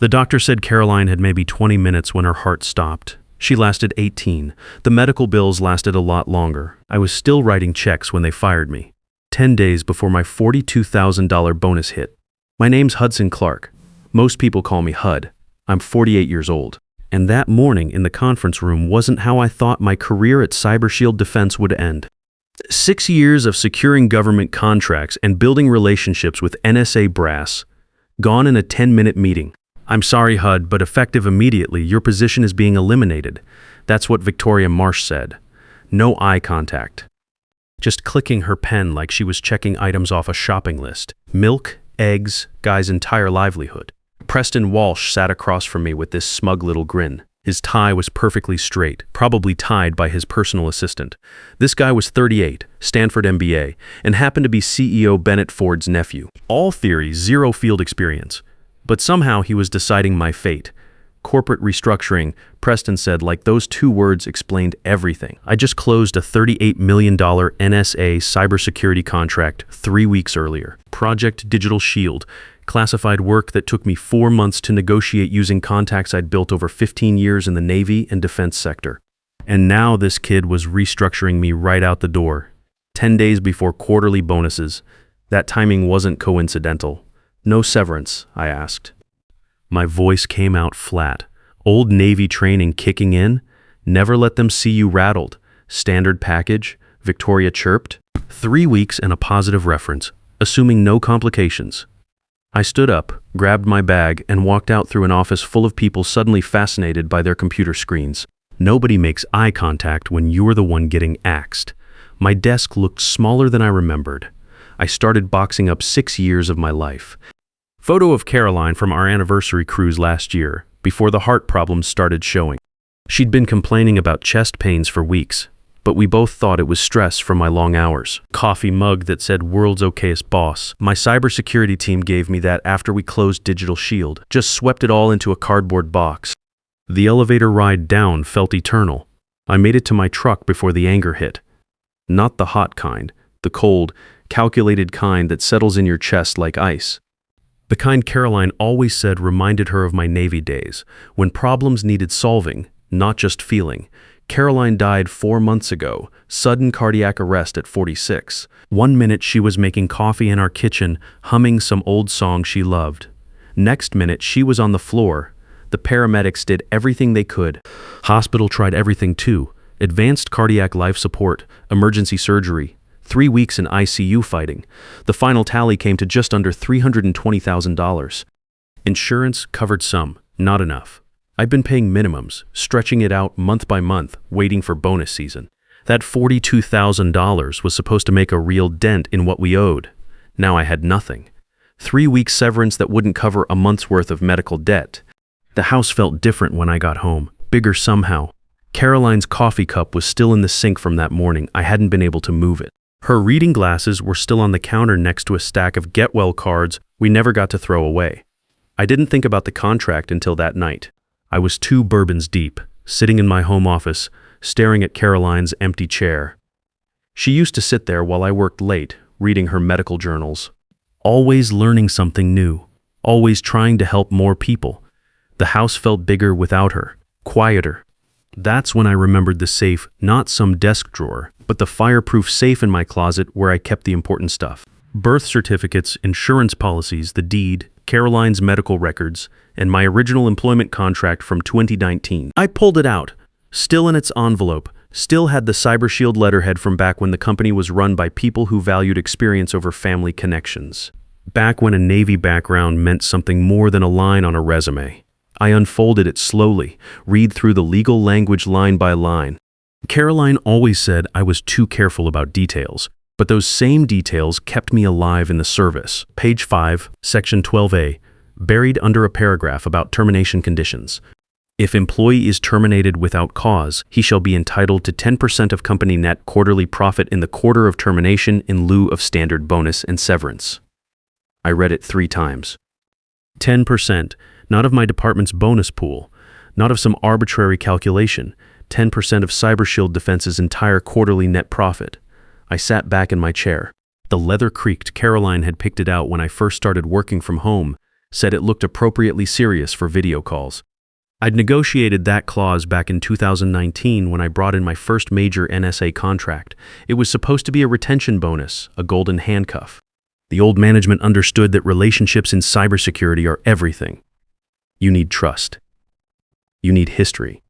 The doctor said Caroline had maybe 20 minutes when her heart stopped. She lasted 18. The medical bills lasted a lot longer. I was still writing checks when they fired me. 10 days before my $42,000 bonus hit. My name's Hudson Clarke. Most people call me Hud. I'm 48 years old. And that morning in the conference room wasn't how I thought my career at CyberShield Defense would end. 6 years of securing government contracts and building relationships with NSA brass, gone in a 10-minute meeting. I'm sorry, Hud, but effective immediately, your position is being eliminated. That's what Victoria Marsh said. No eye contact. Just clicking her pen like she was checking items off a shopping list. Milk, eggs, guy's entire livelihood. Preston Walsh sat across from me with this smug little grin. His tie was perfectly straight, probably tied by his personal assistant. This guy was 38, Stanford MBA, and happened to be CEO Bennett Ford's nephew. All theory, zero field experience. But somehow he was deciding my fate. Corporate restructuring, Preston said, like those two words explained everything. I just closed a $38 million NSA cybersecurity contract 3 weeks earlier. Project Digital Shield, classified work that took me 4 months to negotiate using contacts I'd built over 15 years in the Navy and defense sector. And now this kid was restructuring me right out the door. 10 days before quarterly bonuses. That timing wasn't coincidental. No severance, I asked. My voice came out flat. Old Navy training kicking in? Never let them see you rattled. Standard package? Victoria chirped. 3 weeks and a positive reference, assuming no complications. I stood up, grabbed my bag, and walked out through an office full of people suddenly fascinated by their computer screens. Nobody makes eye contact when you're the one getting axed. My desk looked smaller than I remembered. I started boxing up 6 years of my life. Photo of Caroline from our anniversary cruise last year, before the heart problems started showing. She'd been complaining about chest pains for weeks, but we both thought it was stress from my long hours. Coffee mug that said "World's Okayest Boss." My cybersecurity team gave me that after we closed Digital Shield, just swept it all into a cardboard box. The elevator ride down felt eternal. I made it to my truck before the anger hit. Not the hot kind, the cold, calculated kind that settles in your chest like ice. The kind Caroline always said reminded her of my Navy days, when problems needed solving, not just feeling. Caroline died 4 months ago, sudden cardiac arrest at 46. 1 minute she was making coffee in our kitchen, humming some old song she loved. Next minute she was on the floor. The paramedics did everything they could. Hospital tried everything too. Advanced cardiac life support, emergency surgery. 3 weeks in ICU fighting. The final tally came to just under $320,000. Insurance covered some, not enough. I'd been paying minimums, stretching it out month by month, waiting for bonus season. That $42,000 was supposed to make a real dent in what we owed. Now I had nothing. 3 weeks severance that wouldn't cover a month's worth of medical debt. The house felt different when I got home, bigger somehow. Caroline's coffee cup was still in the sink from that morning. I hadn't been able to move it. Her reading glasses were still on the counter next to a stack of Get Well cards we never got to throw away. I didn't think about the contract until that night. I was 2 bourbons deep, sitting in my home office, staring at Caroline's empty chair. She used to sit there while I worked late, reading her medical journals. Always learning something new, always trying to help more people. The house felt bigger without her, quieter. That's when I remembered the safe, not some desk drawer, but the fireproof safe in my closet where I kept the important stuff. Birth certificates, insurance policies, the deed, Caroline's medical records, and my original employment contract from 2019. I pulled it out, still in its envelope, still had the CyberShield letterhead from back when the company was run by people who valued experience over family connections. Back when a Navy background meant something more than a line on a resume. I unfolded it slowly, read through the legal language line by line. Caroline always said I was too careful about details, but those same details kept me alive in the service. Page 5, Section 12A, buried under a paragraph about termination conditions. If employee is terminated without cause, he shall be entitled to 10% of company net quarterly profit in the quarter of termination in lieu of standard bonus and severance. I read it 3 times. 10%, not of my department's bonus pool, not of some arbitrary calculation, 10% of CyberShield Defense's entire quarterly net profit. I sat back in my chair. The leather creaked. Caroline had picked it out when I first started working from home, said it looked appropriately serious for video calls. I'd negotiated that clause back in 2019 when I brought in my first major NSA contract. It was supposed to be a retention bonus, a golden handcuff. The old management understood that relationships in cybersecurity are everything. You need trust. You need history.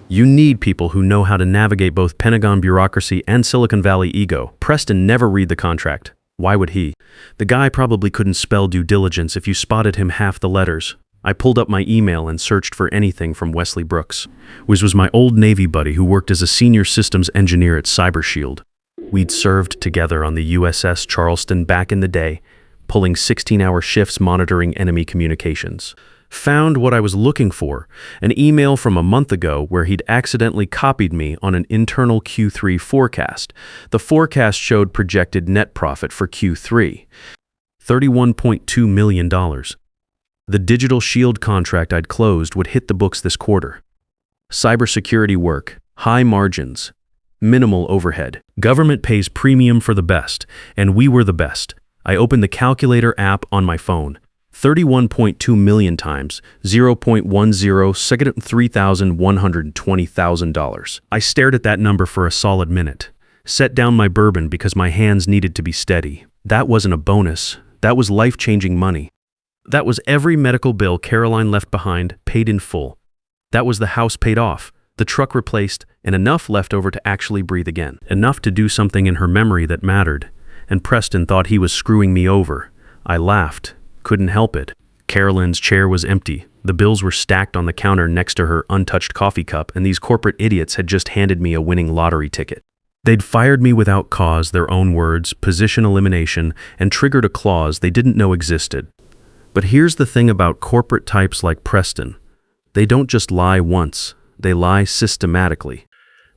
You need people who know how to navigate both Pentagon bureaucracy and Silicon Valley ego. Preston never read the contract. Why would he? The guy probably couldn't spell due diligence if you spotted him half the letters. I pulled up my email and searched for anything from Wesley Brooks. Wiz was my old Navy buddy who worked as a senior systems engineer at CyberShield. We'd served together on the USS Charleston back in the day, pulling 16-hour shifts monitoring enemy communications. Found what I was looking for, an email from a month ago where he'd accidentally copied me on an internal Q3 forecast. The forecast showed projected net profit for Q3, $31.2 million. The Digital Shield contract I'd closed would hit the books this quarter. Cybersecurity work, high margins, minimal overhead. Government pays premium for the best, and we were the best. I opened the calculator app on my phone. 31.2 million times 0.10 second $3,120,000. I stared at that number for a solid minute. Set down my bourbon because my hands needed to be steady. That wasn't a bonus. That was life-changing money. That was every medical bill Caroline left behind, paid in full. That was the house paid off, the truck replaced, and enough left over to actually breathe again. Enough to do something in her memory that mattered. And Preston thought he was screwing me over. I laughed. Couldn't help it. Caroline's chair was empty. The bills were stacked on the counter next to her untouched coffee cup, and these corporate idiots had just handed me a winning lottery ticket. They'd fired me without cause, their own words, position elimination, and triggered a clause they didn't know existed. But here's the thing about corporate types like Preston. They don't just lie once. They lie systematically.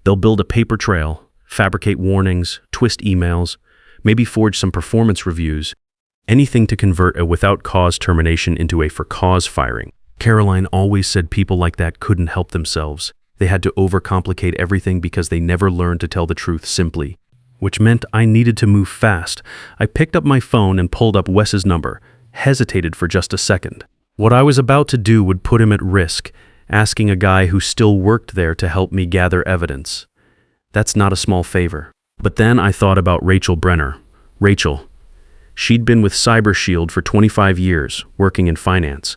They'll build a paper trail, fabricate warnings, twist emails, maybe forge some performance reviews, anything to convert a without cause termination into a for cause firing. Caroline always said people like that couldn't help themselves. They had to overcomplicate everything because they never learned to tell the truth simply, which meant I needed to move fast. I picked up my phone and pulled up Wes's number, hesitated for just a second. What I was about to do would put him at risk, asking a guy who still worked there to help me gather evidence. That's not a small favor. But then I thought about Rachel Brenner. Rachel. She'd been with CyberShield for 25 years, working in finance.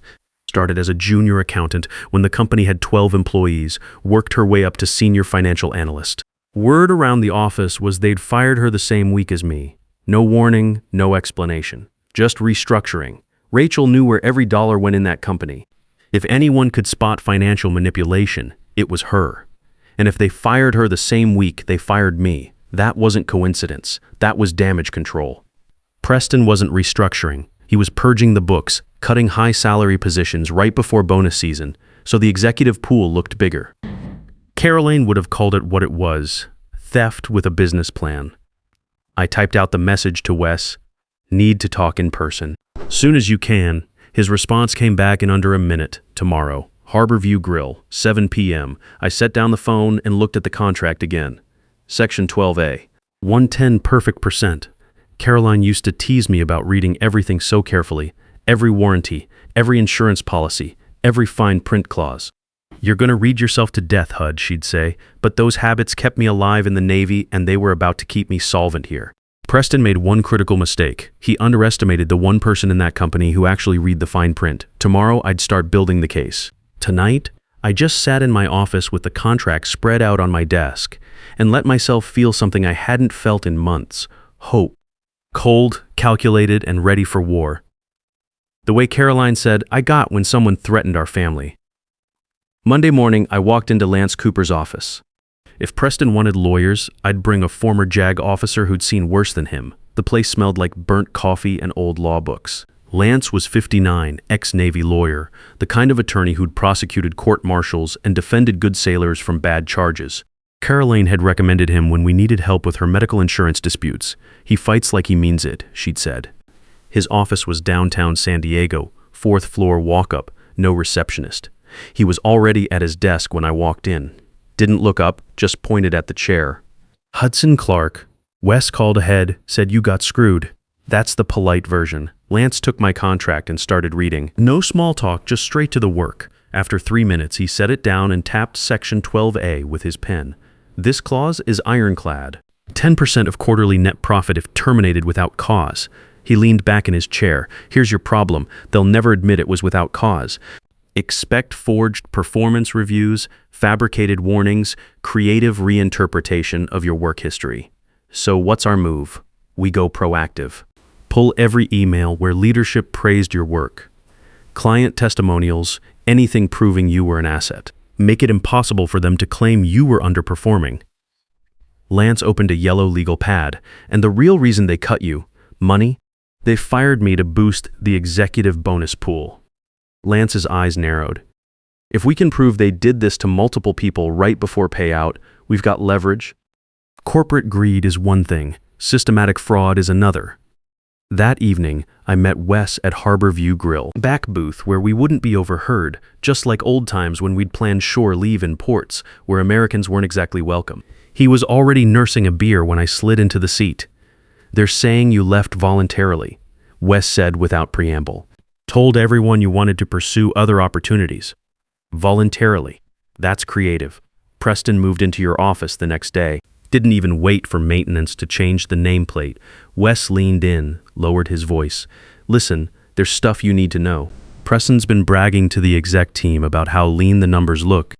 Started as a junior accountant when the company had 12 employees, worked her way up to senior financial analyst. Word around the office was they'd fired her the same week as me. No warning, no explanation. Just restructuring. Rachel knew where every dollar went in that company. If anyone could spot financial manipulation, it was her. And if they fired her the same week they fired me, that wasn't coincidence. That was damage control. Preston wasn't restructuring. He was purging the books, cutting high salary positions right before bonus season, so the executive pool looked bigger. Caroline would have called it what it was, theft with a business plan. I typed out the message to Wes, need to talk in person. Soon as you can. His response came back in under a minute, tomorrow. Harborview Grill, 7 p.m. I set down the phone and looked at the contract again. Section 12A. 110 perfect percent. Caroline used to tease me about reading everything so carefully. Every warranty, every insurance policy, every fine print clause. You're gonna read yourself to death, Hud, she'd say, but those habits kept me alive in the Navy and they were about to keep me solvent here. Preston made one critical mistake. He underestimated the one person in that company who actually read the fine print. Tomorrow, I'd start building the case. Tonight, I just sat in my office with the contract spread out on my desk and let myself feel something I hadn't felt in months. Hope. Cold, calculated, and ready for war. The way Caroline said, I got when someone threatened our family. Monday morning, I walked into Lance Cooper's office. If Preston wanted lawyers, I'd bring a former JAG officer who'd seen worse than him. The place smelled like burnt coffee and old law books. Lance was 59, ex-Navy lawyer, the kind of attorney who'd prosecuted court-martials and defended good sailors from bad charges. Caroline had recommended him when we needed help with her medical insurance disputes. He fights like he means it, she'd said. His office was downtown San Diego, 4th floor walk-up, no receptionist. He was already at his desk when I walked in. Didn't look up, just pointed at the chair. Hudson Clarke. Wes called ahead, said you got screwed. That's the polite version. Lance took my contract and started reading. No small talk, just straight to the work. After 3 minutes, he set it down and tapped Section 12A with his pen. This clause is ironclad. 10% of quarterly net profit if terminated without cause. He leaned back in his chair. Here's your problem. They'll never admit it was without cause. Expect forged performance reviews, fabricated warnings, creative reinterpretation of your work history. So what's our move? We go proactive. Pull every email where leadership praised your work. Client testimonials, anything proving you were an asset. Make it impossible for them to claim you were underperforming. Lance opened a yellow legal pad, and the real reason they cut you, money, they fired me to boost the executive bonus pool. Lance's eyes narrowed. If we can prove they did this to multiple people right before payout, we've got leverage. Corporate greed is one thing, systematic fraud is another. That evening, I met Wes at Harbor View Grill, back booth where we wouldn't be overheard, just like old times when we'd planned shore leave in ports, where Americans weren't exactly welcome. He was already nursing a beer when I slid into the seat. They're saying you left voluntarily, Wes said without preamble. Told everyone you wanted to pursue other opportunities. Voluntarily. That's creative. Preston moved into your office the next day. Didn't even wait for maintenance to change the nameplate. Wes leaned in, lowered his voice. Listen, there's stuff you need to know. Preston's been bragging to the exec team about how lean the numbers look.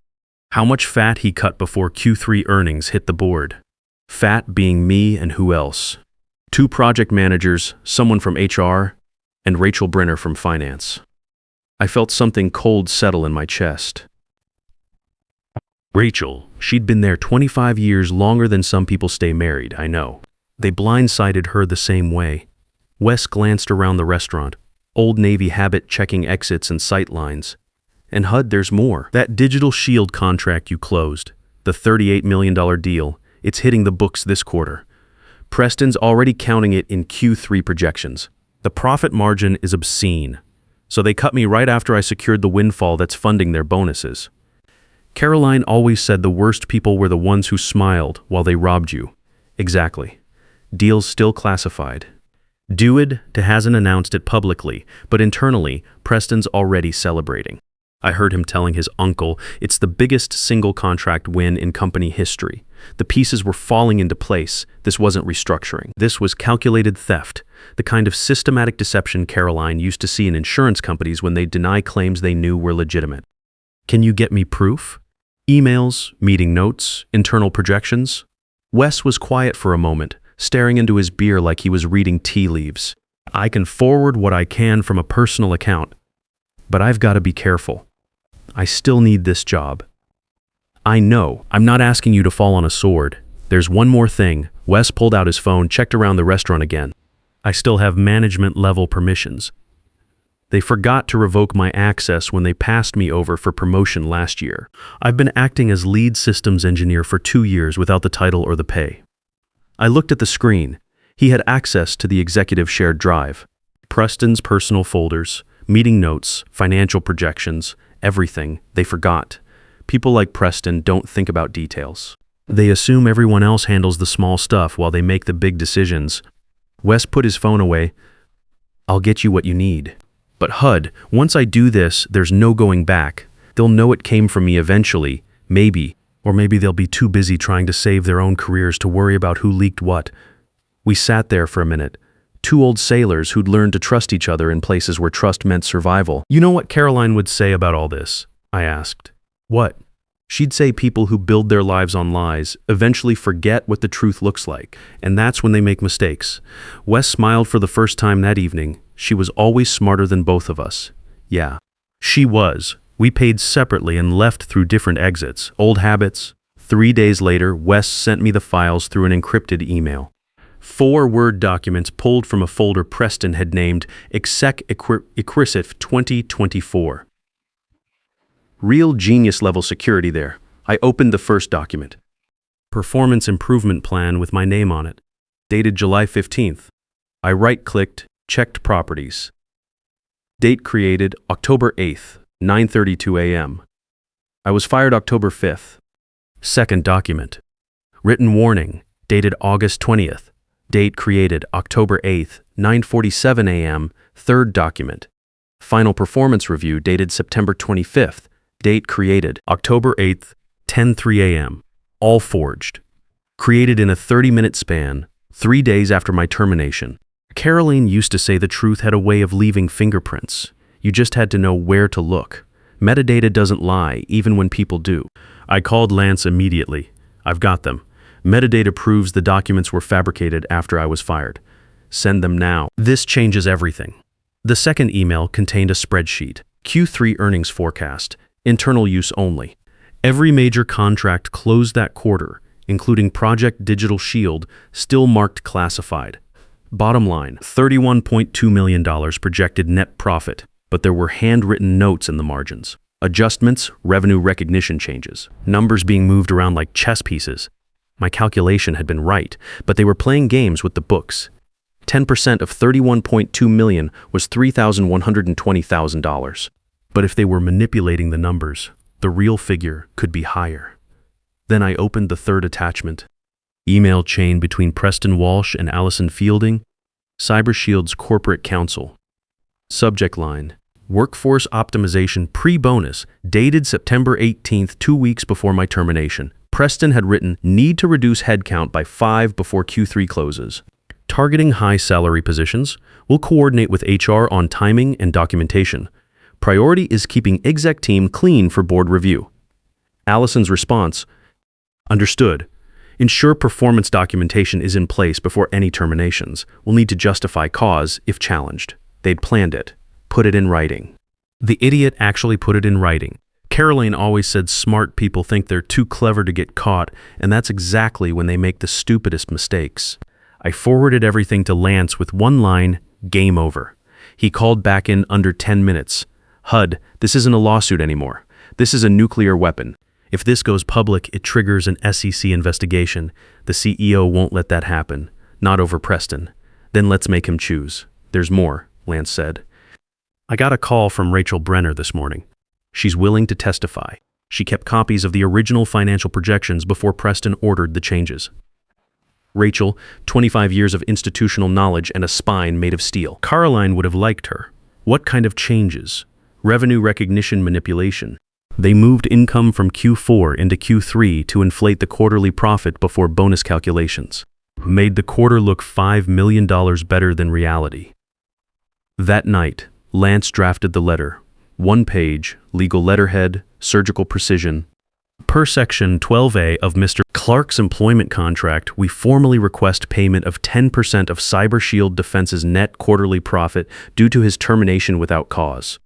How much fat he cut before Q3 earnings hit the board. Fat being me and who else? 2 project managers, someone from HR, and Rachel Brenner from finance. I felt something cold settle in my chest. Rachel, she'd been there 25 years, longer than some people stay married, I know. They blindsided her the same way. Wes glanced around the restaurant. Old Navy habit checking exits and sight lines. And Hud, there's more. That Digital Shield contract you closed, the $38 million deal, it's hitting the books this quarter. Preston's already counting it in Q3 projections. The profit margin is obscene. So they cut me right after I secured the windfall that's funding their bonuses. Caroline always said the worst people were the ones who smiled while they robbed you. Exactly. Deal's still classified. Dewed hasn't announced it publicly, but internally, Preston's already celebrating. I heard him telling his uncle it's the biggest single contract win in company history. The pieces were falling into place. This wasn't restructuring. This was calculated theft, the kind of systematic deception Caroline used to see in insurance companies when they deny claims they knew were legitimate. Can you get me proof? Emails, meeting notes, internal projections? Wes was quiet for a moment, staring into his beer like he was reading tea leaves. I can forward what I can from a personal account, but I've got to be careful. I still need this job. I know, I'm not asking you to fall on a sword. There's one more thing. Wes pulled out his phone, checked around the restaurant again. I still have management-level permissions. They forgot to revoke my access when they passed me over for promotion last year. I've been acting as lead systems engineer for 2 years without the title or the pay. I looked at the screen. He had access to the executive shared drive. Preston's personal folders, meeting notes, financial projections, everything. They forgot. People like Preston don't think about details. They assume everyone else handles the small stuff while they make the big decisions. Wes put his phone away. I'll get you what you need. But Hud, once I do this, there's no going back. They'll know it came from me eventually, maybe. Or maybe they'll be too busy trying to save their own careers to worry about who leaked what. We sat there for a minute. 2 old sailors who'd learned to trust each other in places where trust meant survival. You know what Caroline would say about all this? I asked. What? She'd say people who build their lives on lies eventually forget what the truth looks like, and that's when they make mistakes. Wes smiled for the first time that evening. She was always smarter than both of us. Yeah, she was. We paid separately and left through different exits. Old habits. 3 days later, Wes sent me the files through an encrypted email. 4 Word documents pulled from a folder Preston had named Exec Equisitive 2024. Real genius-level security there. I opened the first document. Performance Improvement Plan with my name on it. Dated July 15th. I right-clicked, checked Properties. Date created October 8th, 9:32 a.m. I was fired October 5th. Second document. Written warning, dated August 20th. Date created October 8th, 9:47 a.m., Third document. Final performance review dated September 25th. Date created October 8th, 10:03 a.m. All forged. Created in a 30-minute span, 3 days after my termination. Caroline used to say the truth had a way of leaving fingerprints. You just had to know where to look. Metadata doesn't lie, even when people do. I called Lance immediately. I've got them. Metadata proves the documents were fabricated after I was fired. Send them now. This changes everything. The second email contained a spreadsheet. Q3 earnings forecast. Internal use only. Every major contract closed that quarter, including Project Digital Shield, still marked classified. Bottom line, $31.2 million projected net profit, but there were handwritten notes in the margins. Adjustments, revenue recognition changes. Numbers being moved around like chess pieces. My calculation had been right, but they were playing games with the books. 10% of $31.2 million was $3,120,000. But if they were manipulating the numbers, the real figure could be higher. Then I opened the third attachment. Email chain between Preston Walsh and Allison Fielding, CyberShield's corporate counsel. Subject line, workforce optimization pre-bonus, dated September 18th, 2 weeks before my termination. Preston had written, need to reduce headcount by 5 before Q3 closes. Targeting high salary positions, we'll coordinate with HR on timing and documentation. Priority is keeping exec team clean for board review. Allison's response, understood. Ensure performance documentation is in place before any terminations. We'll need to justify cause if challenged. They'd planned it. Put it in writing. The idiot actually put it in writing. Caroline always said smart people think they're too clever to get caught, and that's exactly when they make the stupidest mistakes. I forwarded everything to Lance with one line, game over. He called back in under 10 minutes. HUD, this isn't a lawsuit anymore. This is a nuclear weapon. If this goes public, it triggers an SEC investigation. The CEO won't let that happen. Not over Preston. Then let's make him choose. There's more, Lance said. I got a call from Rachel Brenner this morning. She's willing to testify. She kept copies of the original financial projections before Preston ordered the changes. Rachel, 25 years of institutional knowledge and a spine made of steel. Caroline would have liked her. What kind of changes? Revenue recognition manipulation. They moved income from Q4 into Q3 to inflate the quarterly profit before bonus calculations. Made the quarter look $5 million better than reality. That night, Lance drafted the letter. 1 page, legal letterhead, surgical precision. Per Section 12A of Mr. Clarke's employment contract, we formally request payment of 10% of CyberShield Defense's net quarterly profit due to his termination without cause.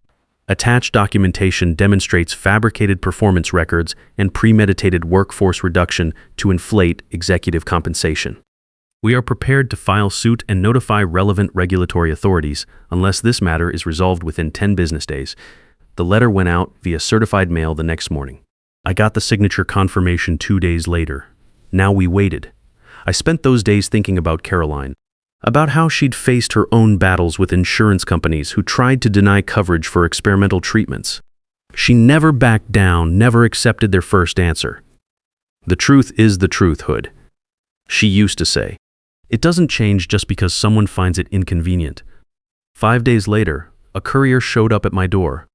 Attached documentation demonstrates fabricated performance records and premeditated workforce reduction to inflate executive compensation. We are prepared to file suit and notify relevant regulatory authorities unless this matter is resolved within 10 business days. The letter went out via certified mail the next morning. I got the signature confirmation 2 days later. Now we waited. I spent those days thinking about Caroline, about how she'd faced her own battles with insurance companies who tried to deny coverage for experimental treatments. She never backed down, never accepted their first answer. The truth is the truth, Hood. She used to say. It doesn't change just because someone finds it inconvenient. 5 days later, a courier showed up at my door.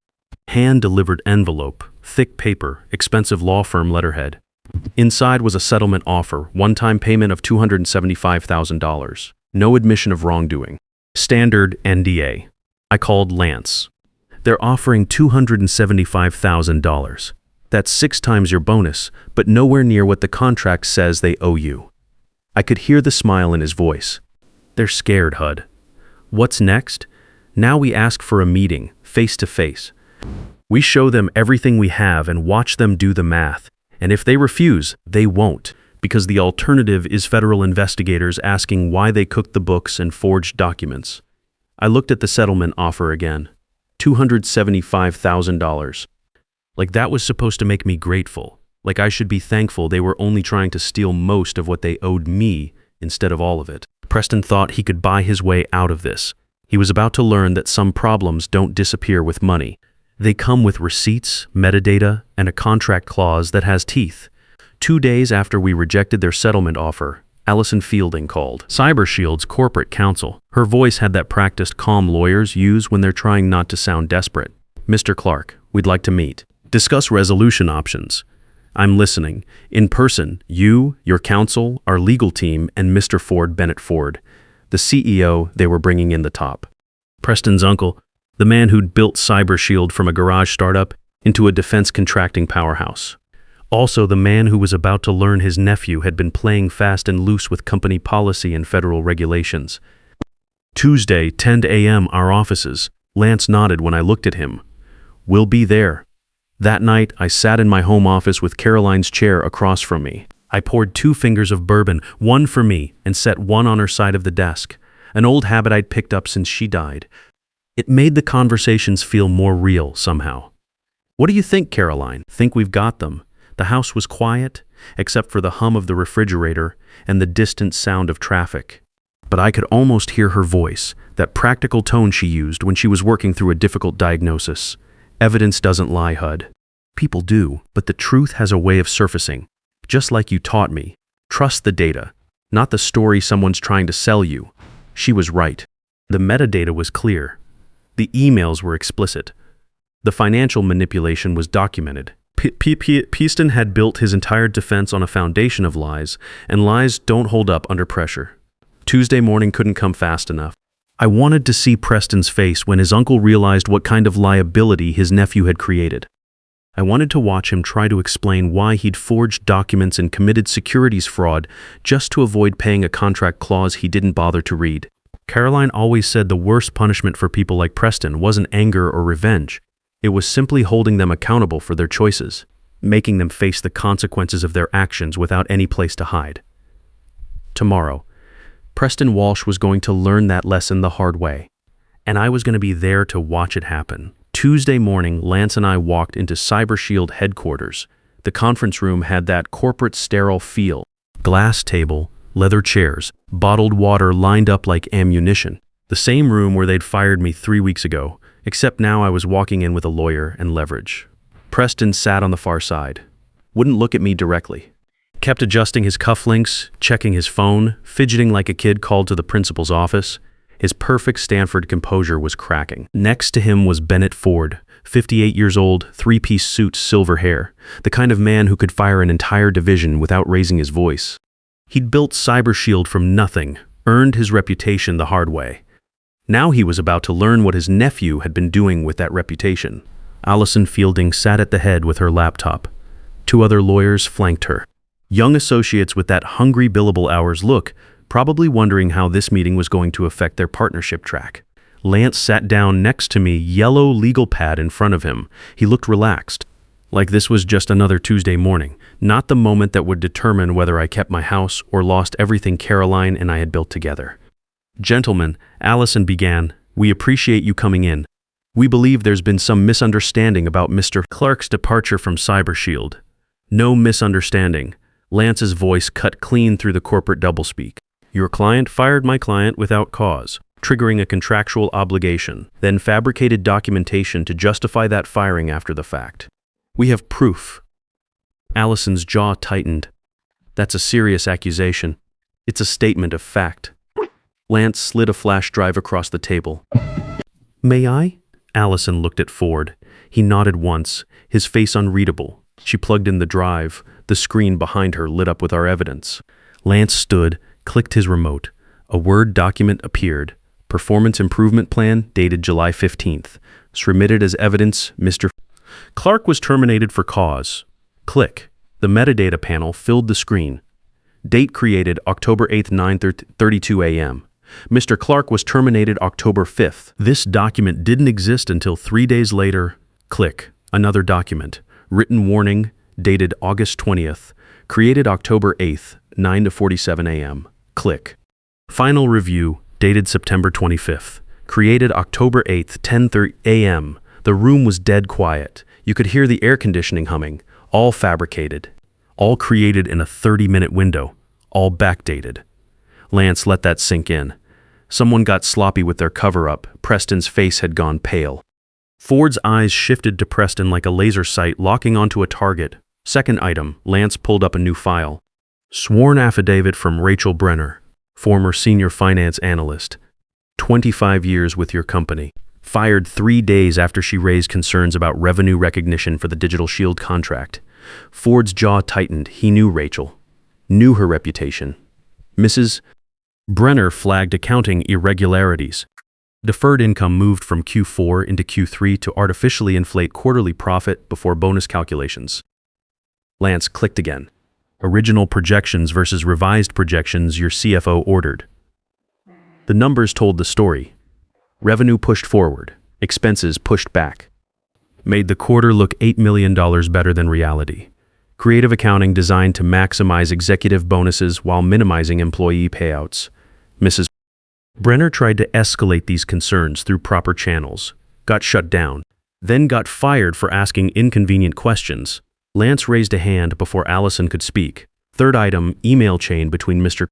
Hand-delivered envelope, thick paper, expensive law firm letterhead. Inside was a settlement offer, one-time payment of $275,000. No admission of wrongdoing. Standard NDA. I called Lance. They're offering $275,000. That's 6 times your bonus, but nowhere near what the contract says they owe you. I could hear the smile in his voice. They're scared, Hud. What's next? Now we ask for a meeting, face to face. We show them everything we have and watch them do the math. And if they refuse, they won't, because the alternative is federal investigators asking why they cooked the books and forged documents. I looked at the settlement offer again. $275,000. Like that was supposed to make me grateful. Like I should be thankful they were only trying to steal most of what they owed me instead of all of it. Preston thought he could buy his way out of this. He was about to learn that some problems don't disappear with money. They come with receipts, metadata, and a contract clause that has teeth. 2 days after we rejected their settlement offer, Allison Fielding called. CyberShield's corporate counsel. Her voice had that practiced calm lawyers use when they're trying not to sound desperate. Mr. Clarke, we'd like to meet. Discuss resolution options. I'm listening. In person, you, your counsel, our legal team, and Mr. Bennett Ford, the CEO they were bringing in the top. Preston's uncle, the man who'd built CyberShield from a garage startup into a defense contracting powerhouse. Also the man who was about to learn his nephew had been playing fast and loose with company policy and federal regulations. Tuesday, 10 a.m., our offices. Lance nodded when I looked at him. We'll be there. That night, I sat in my home office with Caroline's chair across from me. I poured 2 fingers of bourbon, one for me, and set one on her side of the desk, an old habit I'd picked up since she died. It made the conversations feel more real somehow. What do you think, Caroline? Think we've got them? The house was quiet, except for the hum of the refrigerator and the distant sound of traffic. But I could almost hear her voice, that practical tone she used when she was working through a difficult diagnosis. Evidence doesn't lie, Hud. People do, but the truth has a way of surfacing. Just like you taught me. Trust the data, not the story someone's trying to sell you. She was right. The metadata was clear. The emails were explicit. The financial manipulation was documented. Peaston had built his entire defense on a foundation of lies, and lies don't hold up under pressure. Tuesday morning couldn't come fast enough. I wanted to see Preston's face when his uncle realized what kind of liability his nephew had created. I wanted to watch him try to explain why he'd forged documents and committed securities fraud just to avoid paying a contract clause he didn't bother to read. Caroline always said the worst punishment for people like Preston wasn't anger or revenge. It was simply holding them accountable for their choices, making them face the consequences of their actions without any place to hide. Tomorrow, Preston Walsh was going to learn that lesson the hard way, and I was going to be there to watch it happen. Tuesday morning, Lance and I walked into CyberShield headquarters. The conference room had that corporate sterile feel. Glass table, leather chairs, bottled water lined up like ammunition. The same room where they'd fired me 3 weeks ago, except now I was walking in with a lawyer and leverage. Preston sat on the far side. Wouldn't look at me directly. Kept adjusting his cufflinks, checking his phone, fidgeting like a kid called to the principal's office. His perfect Stanford composure was cracking. Next to him was Bennett Ford, 58 years old, 3-piece suit, silver hair, the kind of man who could fire an entire division without raising his voice. He'd built CyberShield from nothing, earned his reputation the hard way. Now he was about to learn what his nephew had been doing with that reputation. Allison Fielding sat at the head with her laptop. 2 other lawyers flanked her. Young associates with that hungry billable hours look, probably wondering how this meeting was going to affect their partnership track. Lance sat down next to me, yellow legal pad in front of him. He looked relaxed, like this was just another Tuesday morning, not the moment that would determine whether I kept my house or lost everything Caroline and I had built together. Gentlemen, Allison began, we appreciate you coming in. We believe there's been some misunderstanding about Mr. Clarke's departure from CyberShield. No misunderstanding. Lance's voice cut clean through the corporate doublespeak. Your client fired my client without cause, triggering a contractual obligation, then fabricated documentation to justify that firing after the fact. We have proof. Allison's jaw tightened. That's a serious accusation. It's a statement of fact. Lance slid a flash drive across the table. May I? Allison looked at Ford. He nodded once, his face unreadable. She plugged in the drive. The screen behind her lit up with our evidence. Lance stood, clicked his remote. A Word document appeared. Performance Improvement Plan, dated July 15th. Submitted as evidence, Mr. Clarke was terminated for cause. Click. The metadata panel filled the screen. Date created October 8th, 9:32 a.m. Mr. Clarke was terminated October 5th. This document didn't exist until 3 days later. Click. Another document. Written warning, dated August 20th. Created October 8th, 9:47 a.m. Click. Final review, dated September 25th. Created October 8th, 10:30 a.m. The room was dead quiet. You could hear the air conditioning humming. All fabricated. All created in a 30-minute window. All backdated. Lance let that sink in. Someone got sloppy with their cover-up. Preston's face had gone pale. Ford's eyes shifted to Preston like a laser sight locking onto a target. Second item, Lance pulled up a new file. Sworn affidavit from Rachel Brenner, former senior finance analyst. 25 years with your company. Fired 3 days after she raised concerns about revenue recognition for the Digital Shield contract. Ford's jaw tightened. He knew Rachel. Knew her reputation. Mrs. Brenner flagged accounting irregularities. Deferred income moved from Q4 into Q3 to artificially inflate quarterly profit before bonus calculations. Lance clicked again. Original projections versus revised projections your CFO ordered. The numbers told the story. Revenue pushed forward, expenses pushed back. Made the quarter look $8 million better than reality. Creative accounting designed to maximize executive bonuses while minimizing employee payouts. Mrs. Brenner tried to escalate these concerns through proper channels, got shut down, then got fired for asking inconvenient questions. Lance raised a hand before Allison could speak. Third item, email chain between Mr.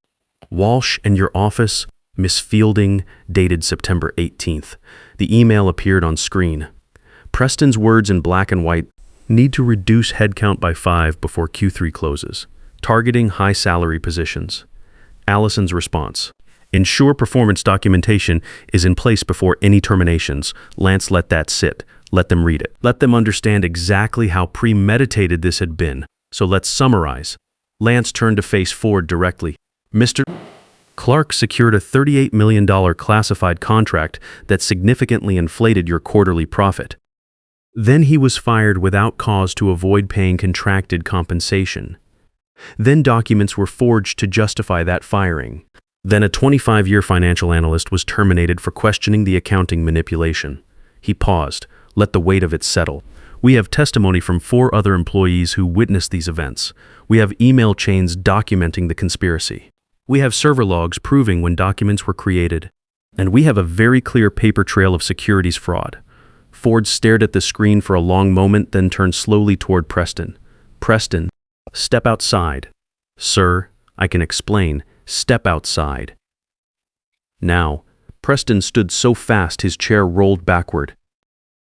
Walsh and your office, Miss Fielding, dated September 18th. The email appeared on screen. Preston's words in black and white: need to reduce headcount by 5 before Q3 closes. Targeting high salary positions. Allison's response: ensure performance documentation is in place before any terminations. Lance let that sit. Let them read it. Let them understand exactly how premeditated this had been. So let's summarize. Lance turned to face Ford directly. Mr. Clarke secured a $38 million classified contract that significantly inflated your quarterly profit. Then he was fired without cause to avoid paying contracted compensation. Then documents were forged to justify that firing. Then a 25-year financial analyst was terminated for questioning the accounting manipulation. He paused. Let the weight of it settle. We have testimony from 4 other employees who witnessed these events. We have email chains documenting the conspiracy. We have server logs proving when documents were created. And we have a very clear paper trail of securities fraud. Ford stared at the screen for a long moment, then turned slowly toward Preston. Preston, step outside. Sir, I can explain. Step outside. Now, Preston stood so fast his chair rolled backward.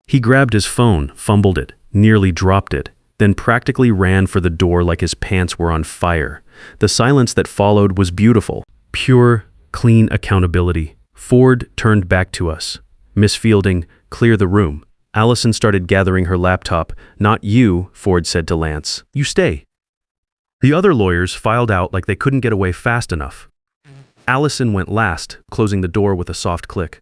He grabbed his phone, fumbled it, nearly dropped it, then practically ran for the door like his pants were on fire. The silence that followed was beautiful. Pure, clean accountability. Ford turned back to us. Miss Fielding, clear the room. Allison started gathering her laptop. Not you, Ford said to Lance. You stay. The other lawyers filed out like they couldn't get away fast enough. Allison went last, closing the door with a soft click.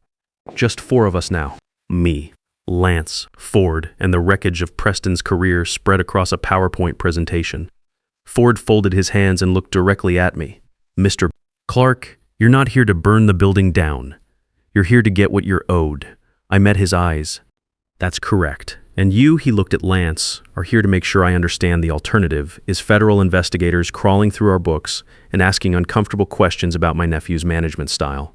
Just 4 of us now. Me, Lance, Ford, and the wreckage of Preston's career spread across a PowerPoint presentation. Ford folded his hands and looked directly at me. Mr. Clarke, you're not here to burn the building down. You're here to get what you're owed. I met his eyes. That's correct. And you, he looked at Lance, are here to make sure I understand the alternative is federal investigators crawling through our books and asking uncomfortable questions about my nephew's management style.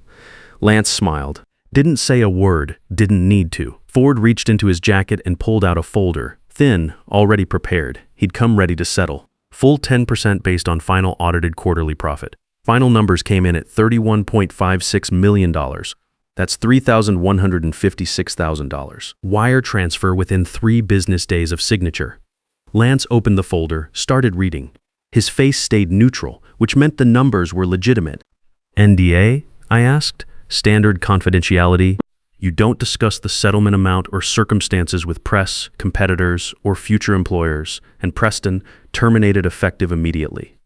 Lance smiled. Didn't say a word, didn't need to. Ford reached into his jacket and pulled out a folder. Thin, already prepared. He'd come ready to settle. Full 10% based on final audited quarterly profit. Final numbers came in at $31.56 million. That's $3,156,000. Wire transfer within 3 business days of signature. Lance opened the folder, started reading. His face stayed neutral, which meant the numbers were legitimate. NDA? I asked. Standard confidentiality. You don't discuss the settlement amount or circumstances with press, competitors, or future employers, and Preston terminated effective immediately.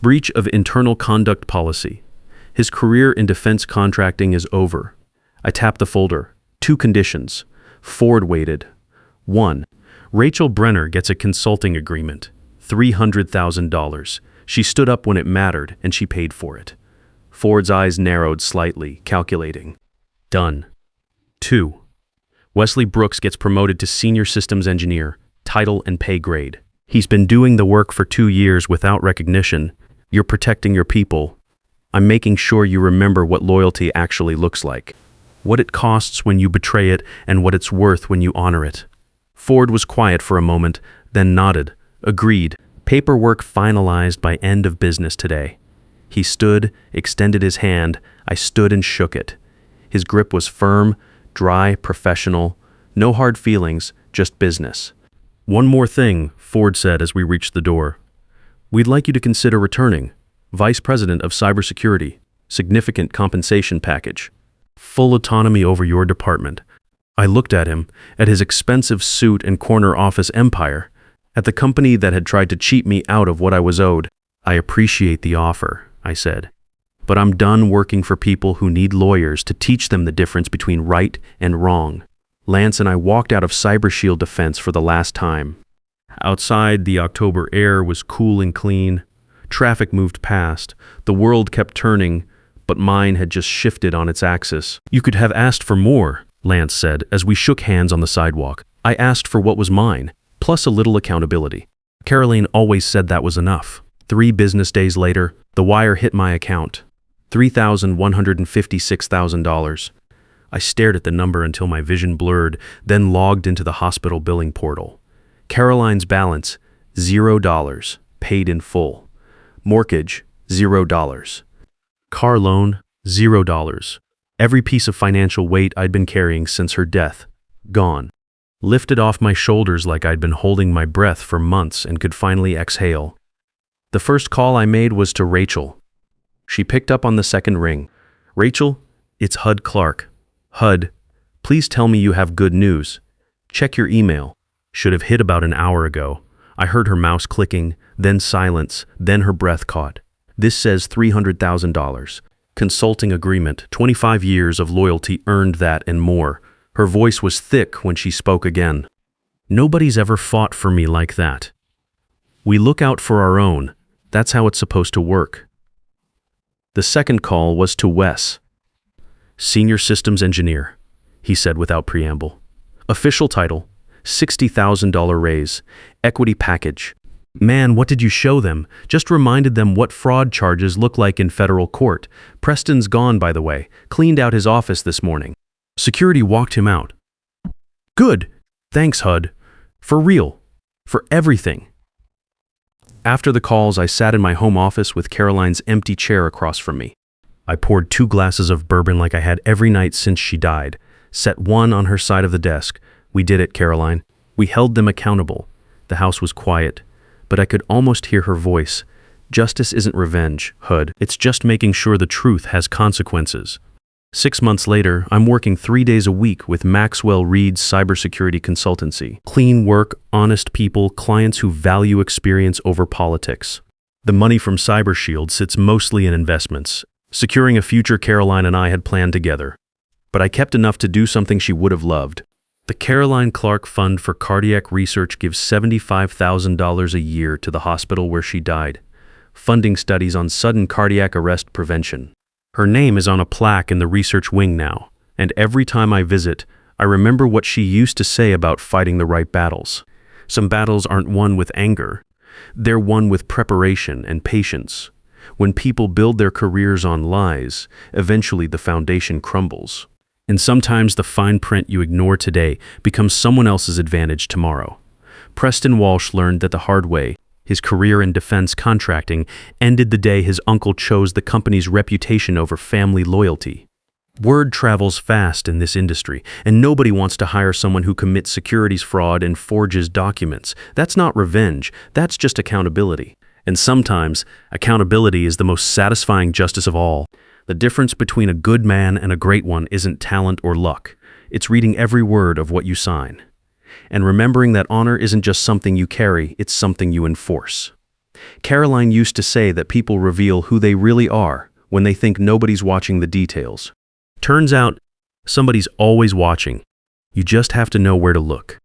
Breach of internal conduct policy. His career in defense contracting is over. I tapped the folder. 2 conditions. Ford waited. 1. Rachel Brenner gets a consulting agreement. $300,000. She stood up when it mattered, and she paid for it. Ford's eyes narrowed slightly, calculating. Done. 2. Wesley Brooks gets promoted to senior systems engineer, title and pay grade. He's been doing the work for 2 years without recognition. You're protecting your people. I'm making sure you remember what loyalty actually looks like. What it costs when you betray it and what it's worth when you honor it. Ford was quiet for a moment, then nodded. Agreed. Paperwork finalized by end of business today. He stood, extended his hand. I stood and shook it. His grip was firm, dry, professional. No hard feelings, just business. One more thing, Ford said as we reached the door. We'd like you to consider returning. Vice President of Cybersecurity, significant compensation package, full autonomy over your department. I looked at him, at his expensive suit and corner office empire, at the company that had tried to cheat me out of what I was owed. I appreciate the offer, I said, but I'm done working for people who need lawyers to teach them the difference between right and wrong. Lance and I walked out of CyberShield Defense for the last time. Outside, the October air was cool and clean. Traffic moved past. The world kept turning, but mine had just shifted on its axis. You could have asked for more, Lance said as we shook hands on the sidewalk. I asked for what was mine, plus a little accountability. Caroline always said that was enough. 3 business days later, the wire hit my account. $3,156,000. I stared at the number until my vision blurred, then logged into the hospital billing portal. Caroline's balance, $0, paid in full. Mortgage, $0. Car loan, $0. Every piece of financial weight I'd been carrying since her death, gone. Lifted off my shoulders like I'd been holding my breath for months and could finally exhale. The first call I made was to Rachel. She picked up on the second ring. Rachel, it's Hud Clarke. Hud, please tell me you have good news. Check your email. Should have hit about an hour ago. I heard her mouse clicking, then silence, then her breath caught. This says $300,000. Consulting agreement, 25 years of loyalty earned that and more. Her voice was thick when she spoke again. Nobody's ever fought for me like that. We look out for our own. That's how it's supposed to work. The second call was to Wes. Senior Systems Engineer, he said without preamble. Official title, $60,000 raise, equity package. Man, what did you show them? Just reminded them what fraud charges look like in federal court. Preston's gone, by the way. Cleaned out his office this morning. Security walked him out. Good. Thanks, Hud. For real. For everything. After the calls, I sat in my home office with Caroline's empty chair across from me. I poured 2 glasses of bourbon like I had every night since she died, set one on her side of the desk. We did it, Caroline. We held them accountable. The house was quiet, but I could almost hear her voice. Justice isn't revenge, Hud. It's just making sure the truth has consequences. 6 months later, I'm working 3 days a week with Maxwell Reed's cybersecurity consultancy. Clean work, honest people, clients who value experience over politics. The money from CyberShield sits mostly in investments, securing a future Caroline and I had planned together. But I kept enough to do something she would have loved. The Caroline Clarke Fund for Cardiac Research gives $75,000 a year to the hospital where she died, funding studies on sudden cardiac arrest prevention. Her name is on a plaque in the research wing now, and every time I visit, I remember what she used to say about fighting the right battles. Some battles aren't won with anger. They're won with preparation and patience. When people build their careers on lies, eventually the foundation crumbles. And sometimes the fine print you ignore today becomes someone else's advantage tomorrow. Preston Walsh learned that the hard way. His career in defense contracting ended the day his uncle chose the company's reputation over family loyalty. Word travels fast in this industry, and nobody wants to hire someone who commits securities fraud and forges documents. That's not revenge, that's just accountability. And sometimes, accountability is the most satisfying justice of all. The difference between a good man and a great one isn't talent or luck. It's reading every word of what you sign. And remembering that honor isn't just something you carry, it's something you enforce. Caroline used to say that people reveal who they really are when they think nobody's watching the details. Turns out, somebody's always watching. You just have to know where to look.